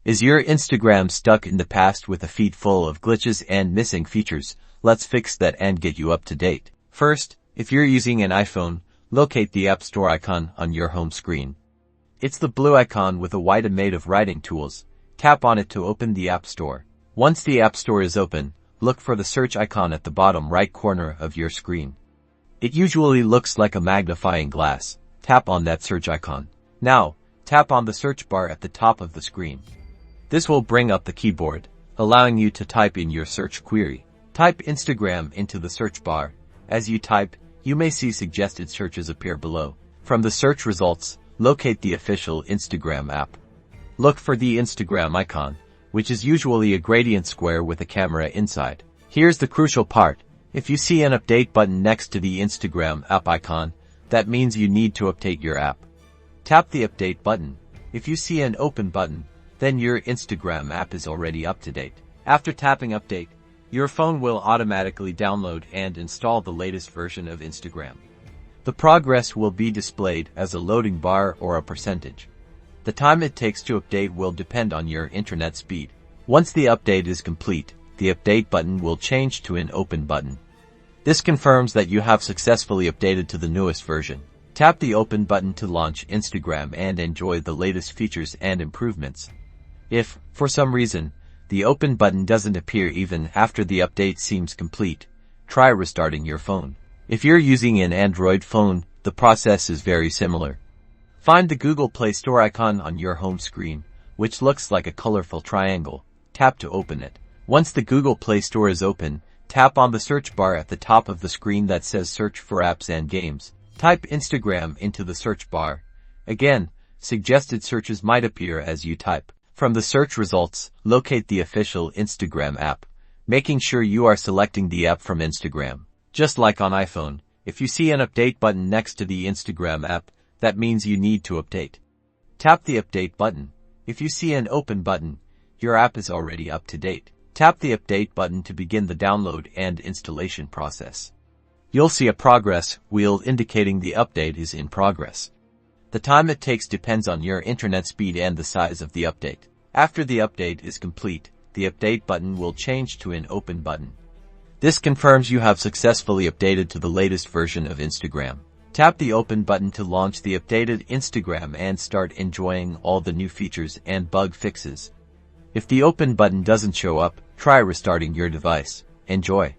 Is your Instagram stuck in the past with a feed full of glitches and missing features? Let's fix that and get you up to date. First, if you're using an iPhone, locate the App Store icon on your home screen. It's the blue icon with a white made of writing tools. Tap on it to open the App Store. Once the App Store is open, look for the search icon at the bottom right corner of your screen. It usually looks like a magnifying glass. Tap on that search icon. Now, tap on the search bar at the top of the screen. This will bring up the keyboard, allowing you to type in your search query. Type Instagram into the search bar. As you type, you may see suggested searches appear below. From the search results, locate the official Instagram app. Look for the Instagram icon, which is usually a gradient square with a camera inside. Here's the crucial part. If you see an update button next to the Instagram app icon, that means you need to update your app. Tap the update button. If you see an open button, then your Instagram app is already up to date. After tapping update, your phone will automatically download and install the latest version of Instagram. The progress will be displayed as a loading bar or a percentage. The time it takes to update will depend on your internet speed. Once the update is complete, the update button will change to an open button. This confirms that you have successfully updated to the newest version. Tap the open button to launch Instagram and enjoy the latest features and improvements. If, for some reason, the open button doesn't appear even after the update seems complete, try restarting your phone. If you're using an Android phone, the process is very similar. Find the Google Play Store icon on your home screen, which looks like a colorful triangle. Tap to open it. Once the Google Play Store is open, tap on the search bar at the top of the screen that says Search for Apps and Games. Type Instagram into the search bar. Again, suggested searches might appear as you type. From the search results, locate the official Instagram app, making sure you are selecting the app from Instagram. Just like on iPhone, if you see an update button next to the Instagram app, that means you need to update. Tap the update button. If you see an open button, your app is already up to date. Tap the update button to begin the download and installation process. You'll see a progress wheel indicating the update is in progress. The time it takes depends on your internet speed and the size of the update. After the update is complete, the update button will change to an open button. This confirms you have successfully updated to the latest version of Instagram. Tap the open button to launch the updated Instagram and start enjoying all the new features and bug fixes. If the open button doesn't show up, try restarting your device. Enjoy.